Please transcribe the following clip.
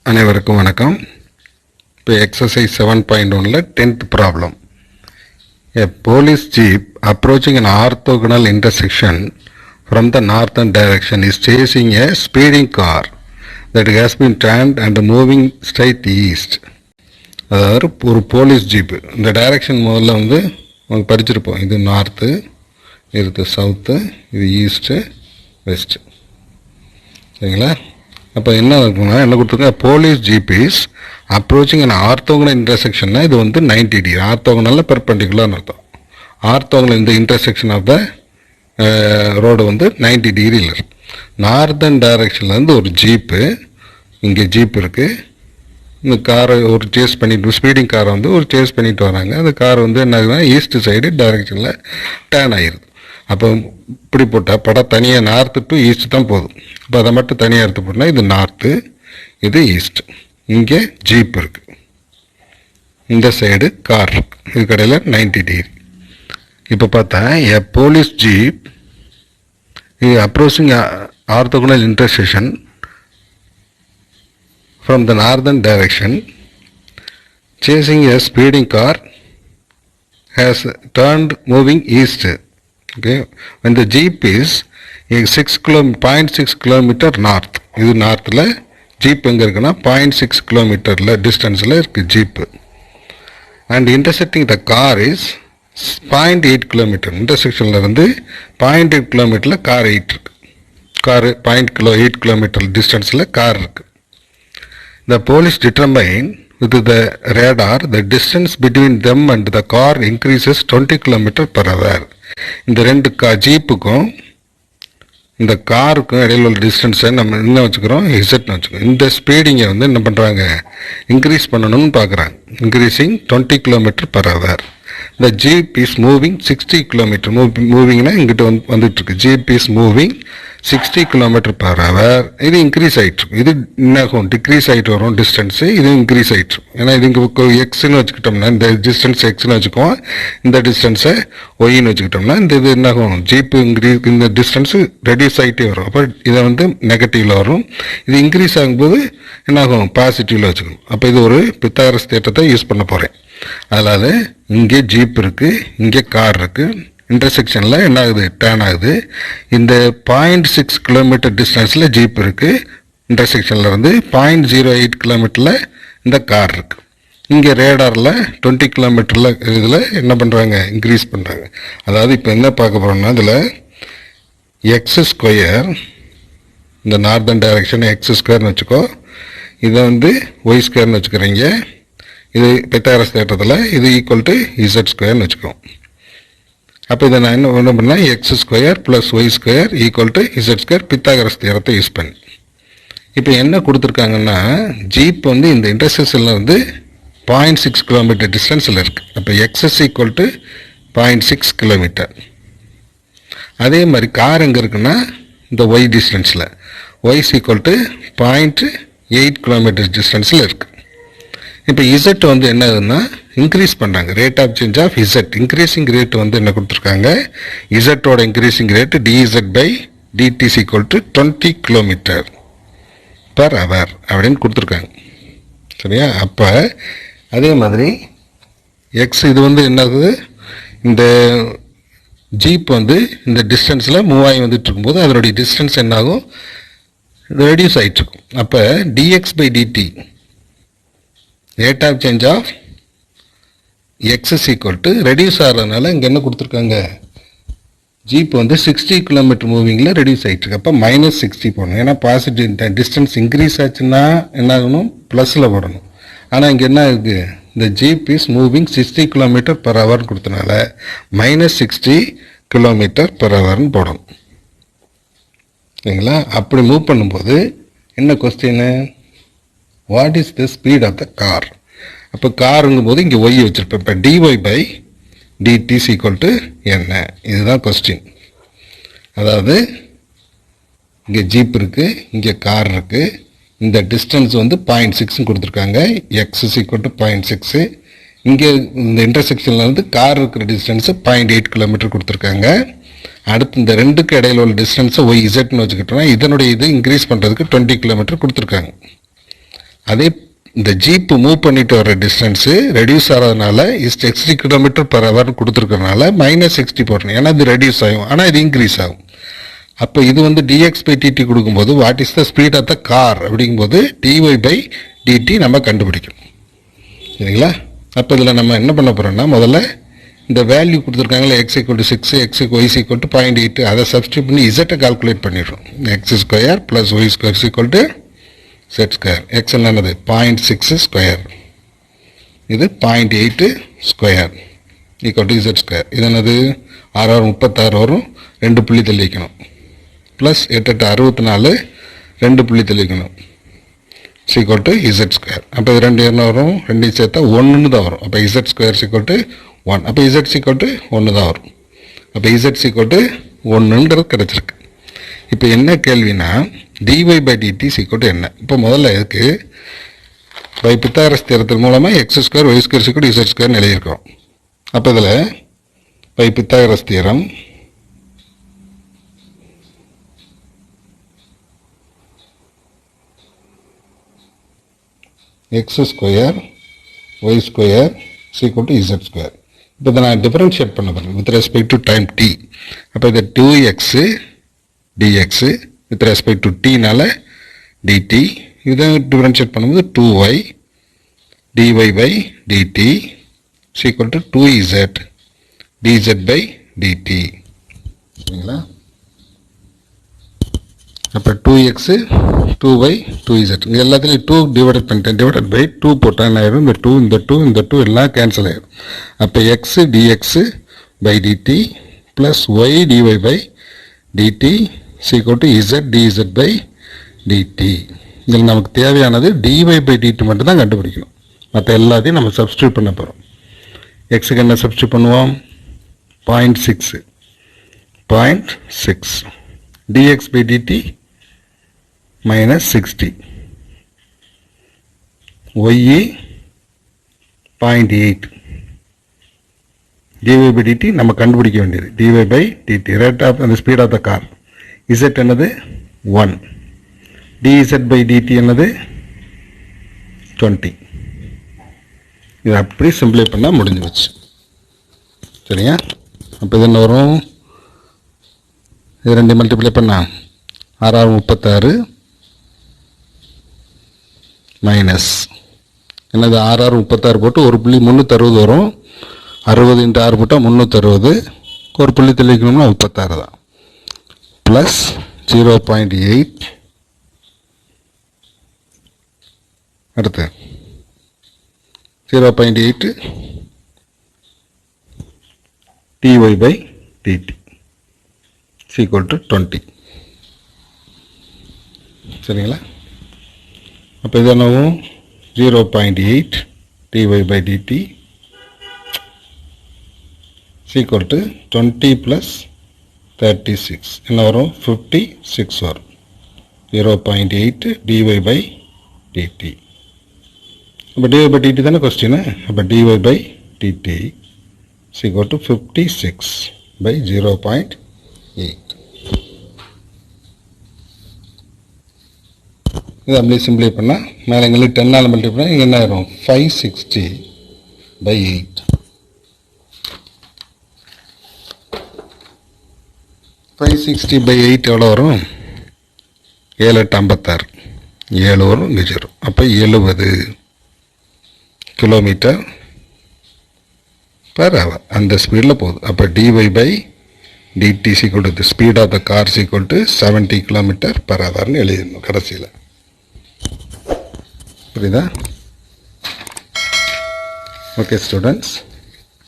அனைவருக்கும் வணக்கம். இப்போ எக்ஸசைஸ் 7.1ல 10th problem. A police jeep approaching an orthogonal intersection from the northern direction is chasing a speeding car that has been turned and moving straight east. அதாவது ஒரு police jeep இந்த direction முதல்ல உங்களுக்கு படிச்சிருப்போம். இது நார்த்து, இது south, இது east, west. சரிங்களா? அப்போ என்ன இருக்குன்னா என்ன கொடுத்துருக்கேன், police jeep is approaching and orthogonal இன்டர்செக்ஷன்னா இது 90 டிகிரி, ஆர்த்தோகனலில் பெர்பெண்டிகுலர்னு அர்த்தம். ஆர்த்தோகனல் இந்த இன்டர்செக்ஷன் ஆஃப் த ரோடு 90 டிகிரியில் இருக்கு. நார்தன் டைரக்ஷன்லேருந்து ஒரு ஜீப்பு, இங்கே ஜீப் இருக்குது, இந்த காரை ஒரு சேஸ் பண்ணிட்டு ஸ்பீடிங் காரை ஒரு சேஸ் பண்ணிட்டு வராங்க. அந்த கார் என்ன ஆகுதுன்னா ஈஸ்ட் சைடு டைரக்ஷனில் டேர்ன் ஆகிருது. அப்போ இப்படி போட்டால் படம் தனியாக நார்த்து டு ஈஸ்ட் தான் போதும். அப்போ அதை மட்டும் தனியாக எடுத்து போட்டால் இது நார்த்து, இது ஈஸ்ட். இங்கே ஜீப் இருக்குது, இந்த சைடு கார் இருக்குது, இது கடையில் 90 டிகிரி. இப்போ பார்த்தா எ police jeep approaching orthogonal intersection from the northern direction chasing a speeding car has turned moving east. Okay, when the jeep is 0.6 kilometer north, இது நார்த்தில் ஜீப் எங்கே இருக்குன்னா 0.6 கிலோமீட்டரில் டிஸ்டன்ஸில் இருக்குது jeep. And intersecting the car is 0.8 kilometre. இன்டர்செக்ஷனில் 0.8 கிலோமீட்டரில் car இருக்கு. காரு 0.8 கிலோமீட்டர் டிஸ்டன்ஸில் கார் இருக்குது. The police determine with the radar the distance between them and the car increases 20 km/h. இந்த ரெண்டு ஜீப்புக்கும் இந்த காருக்கும் இடையில உள்ள டிஸ்டன்ஸை நம்ம என்ன வச்சுக்கிறோம், இசட்னு வச்சுக்கிறோம். இந்த ஸ்பீடிங்கை என்ன பண்ணுறாங்க, இன்க்ரீஸ் பண்ணணும்னு பார்க்குறாங்க. Increasing 20 km/h. The jeep is moving 60 km. மூவிங்னா இங்கிட்ட வந்துட்டுருக்கு. Jeep is moving 60 km/h. இது இன்க்ரீஸ் ஆகிட்டுருக்கும். இது என்னாகும், டிக்ரீஸ் ஆகிட்டு வரும் டிஸ்டன்ஸு, இது இன்க்ரீஸ் ஆகிட்டுருக்கும். ஏன்னா இது இங்கே எக்ஸ்ன்னு வச்சுக்கிட்டோம்னா இந்த டிஸ்டன்ஸ் எக்ஸ்ன்னு வச்சுக்குவோம், இந்த டிஸ்டன்ஸை ஒய்ன்னு வச்சுக்கிட்டோம்னா இந்த இது என்னாகும், ஜீப்பு இந்த டிஸ்டன்ஸு ரெடியூஸ் ஆகிட்டே வரும். அப்போ இதை நெகட்டிவில் வரும். இது இன்க்ரீஸ் ஆகும்போது என்னாகும், பாசிட்டிவில் வச்சுக்கணும். அப்போ இது ஒரு பித்தாகரஸ் தேற்றத்தை யூஸ் பண்ண போகிறேன். அதாவது இங்கே ஜீப் இருக்குது, இங்கே கார் இருக்குது, இன்டர்செக்ஷனில் என்ன ஆகுது, டேர்ன் ஆகுது. இந்த 0.6 கிலோமீட்டர் டிஸ்டன்ஸில் ஜீப் இருக்குது, இன்டர்செக்ஷனில் 0.08 கிலோமீட்டரில் இந்த கார் இருக்குது. இங்கே ரேடாரில் 20 கிலோமீட்டரில் இதில் என்ன பண்ணுறாங்க, இன்க்ரீஸ் பண்ணுறாங்க. அதாவது இப்போ என்ன பார்க்க போகிறோம்னா இதில் x², இந்த நார்தன் டைரக்ஷன் x² வச்சுக்கோ, இதை y² வச்சுக்கிறீங்க. இது பித்தாகரஸ் தேற்றத்தில் இது ஈக்குவல் டு z² வச்சுக்கோம். அப்போ இதை நான் என்ன பண்ணால் x² + y² equal to z² Pythagoras தேற்றத்தை யூஸ் பண்ணி. இப்போ என்ன கொடுத்துருக்காங்கன்னா ஜீப் இந்த இன்டர்செக்ஷனில் 0.6 கிலோமீட்டர் டிஸ்டன்ஸில் இருக்குது. அப்போ x ஈக்குவல் டு 0.6 கிலோமீட்டர். அதே மாதிரி கார் எங்கே இருக்குன்னா இந்த y டிஸ்டன்ஸில் y ஈக்குவல் டு 0.8 கிலோமீட்டர் டிஸ்டன்ஸில் இருக்குது. இப்போ இசட் என்ன ஆகுதுன்னா இன்க்ரீஸ் பண்ணுறாங்க. Rate of change of Z, increasing rate என்ன கொடுத்துருக்காங்க, இசட்டோட increasing rate dz/dt equal to 20 km/h அப்படின்னு கொடுத்துருக்காங்க. சரியா? அப்போ அதே மாதிரி எக்ஸ் இது என்னது, இந்த ஜீப் இந்த டிஸ்டன்ஸில் மூவ் ஆகி இருக்கும்போது அதனுடைய டிஸ்டன்ஸ் என்னாகும், ரெடியூஸ் ஆகிட்டுருக்கும். அப்போ dx/dt rate of change of x equal to reduce ஆகிறதுனால இங்கே என்ன கொடுத்துருக்காங்க, ஜீப் 60 கிலோமீட்டர் மூவிங்கில் ரெடியூஸ் ஆகிட்டுருக்கு. அப்போ -60 போடணும். ஏன்னா பாசிட்டிவ் டிஸ்டன்ஸ் இன்க்ரீஸ் ஆச்சுன்னா என்ன ஆகணும், ப்ளஸில் போடணும். ஆனால் இங்கே என்ன இருக்குது, இந்த ஜீப் இஸ் மூவிங் 60 km/h கொடுத்தனால -60 km/h போடணும். சரிங்களா? அப்படி மூவ் பண்ணும்போது என்ன கொஸ்டின்னு, what is the speed of the car. அப்போ காருங்கும் போது இங்கே ஒய் வச்சுருப்பேன். இப்போ dy/dt ஈக்குவல் டு என்ன, இதுதான் கொஸ்டின். அதாவது இங்கே ஜீப் இருக்குது, இங்கே கார் இருக்குது, இந்த டிஸ்டன்ஸ் 0.6 கொடுத்துருக்காங்க, x ஈக்குவல் டு 0.6. இங்கே இந்த இன்டர்செக்ஷனில் கார் இருக்கிற டிஸ்டன்ஸு 0.8 கிலோமீட்டர் கொடுத்துருக்காங்க. அடுத்து இந்த ரெண்டுக்கு இடையில உள்ள டிஸ்டன்ஸை ஒய் இசட்னு வச்சுக்கிட்டோம்னா இதனுடைய இது இன்க்ரீஸ் பண்ணுறதுக்கு 20 கிலோமீட்டர் கொடுத்துருக்காங்க. அதே இந்த ஜீப் மூவ் பண்ணிட்டு வர டிஸ்டன்ஸு ரெடியூஸ் ஆகிறதுனால இஸ் 60 km/h கொடுத்துருக்கறனால -60 போடணும். ஏன்னா இது ரெடியூஸ் ஆகும், ஆனால் இது இன்க்ரீஸ் ஆகும். அப்போ இது வந்து dx/dt கொடுக்கும்போது what is the speed of the car அப்படிங்கும்போது dy/dt நம்ம கண்டுபிடிக்கணும். சரிங்களா? அப்போ இதில் நம்ம என்ன பண்ண போகிறோம்னா, முதல்ல இந்த வேல்யூ கொடுத்துருக்காங்களே x = 6, y = 0.8, அதை சப்ஸ்டியூட் பண்ணி z கால்குலேட் பண்ணிடுறோம். x² + y² = z². x என்னது 0.6², இது 0.8² = z². இது என்னது 6 36 வரும், 2 புள்ளி தெளிக்கணும். ப்ளஸ் 8 64, 2 புள்ளி தெளிக்கணும். z². அப்போ இது 2 என்ன வரும், 2 சேர்த்தா 1 தான் வரும். அப்போ z² = 1. அப்போ z = 1 தான் வரும். அப்போ z = 1ன்றது கிடச்சிருக்கு. இப்போ என்ன கேள்வினா dy/dt = என்ன? இப்போ முதல்ல இதுக்கு பை பித்தாகரஸ் தியரத்தின் மூலமாக x² y² = z² எழுதியிருக்கோம். அப்போ இதில் by Pythagoras theorem x² y² = z². இப்போ இதை நான் டிஃபரன்ஷியேட் பண்ண போகிறேன் with respect to time t. அப்போ இதை 2x dx with respect to tனால dt. இதை டிஃபரன்ஷியேட் பண்ணும்போது 2y dy/dt = 2z dz/dt. சரிங்களா? அப்போ 2x 2y 2z இது எல்லாத்துலேயும் 2 டிவைடட் பண்ணிட்டேன். டிவைடட் பை 2 போட்டால் என்ன ஆயிரும், இந்த 2 எல்லாம் கேன்சல் ஆயிடும். அப்போ x dx/dt plus y dy/dt = z dz/dt. இதில் நமக்கு தேவையானது dy/dt மட்டும் தான் கண்டுபிடிக்கணும். மற்ற எல்லாத்தையும் நம்ம சப்ஸ்டியூட் பண்ண போகிறோம். எக்ஸுக்கு என்ன சப்ஸ்டியூட் பண்ணுவோம், 0.6 dx/dt -60 y 0.8 dy/dt நம்ம கண்டுபிடிக்க வேண்டியது dy/dt ரேட் ஆஃப் அந்த speed of the car. z என்னது 1, dz/dt என்னது 20. இது அப்படி சிம்பிளை பண்ணால் முடிஞ்சு வச்சு. சரியா? அப்போ இது என்ன வரும், இது 2 மல்டிப்ளை பண்ணால் 6 36 மைனஸ் என்னது 6 36 போட்டு 1.360 வரும். 60 × 6 போட்டால் 360, ஒரு புள்ளி தெளிக்கணும்னா 36 தான். ப்ளஸ் 0.8 அடுத்து 0.8 dy/dt = 20. சரிங்களா? அப்போ இது என்னவும் 0.8 dy/dt = 20 + 36 என்ன வரும், 56 வரும். 0.8 dy/dt. அப்போ dy/dt தானே கொஸ்டின். அப்போ dy/dt = 56/0.8. இது அப்படியே சிம்பிளை பண்ணால் மேலே எங்களுக்கு 10ஆல் மல்டிப்ளை பண்ணால் இங்கே என்ன ஆயிரும், 560/8. 560/8 எவ்வளோ வரும், 7 8 56, 7 வரும், இங்கே 0. அப்போ 70 km/h அந்த ஸ்பீடில் போகுது. அப்போ dy/dt = the speed of the car = 70 km/h எழுதிடணும் கடைசியில். புரியுதா? Okay students.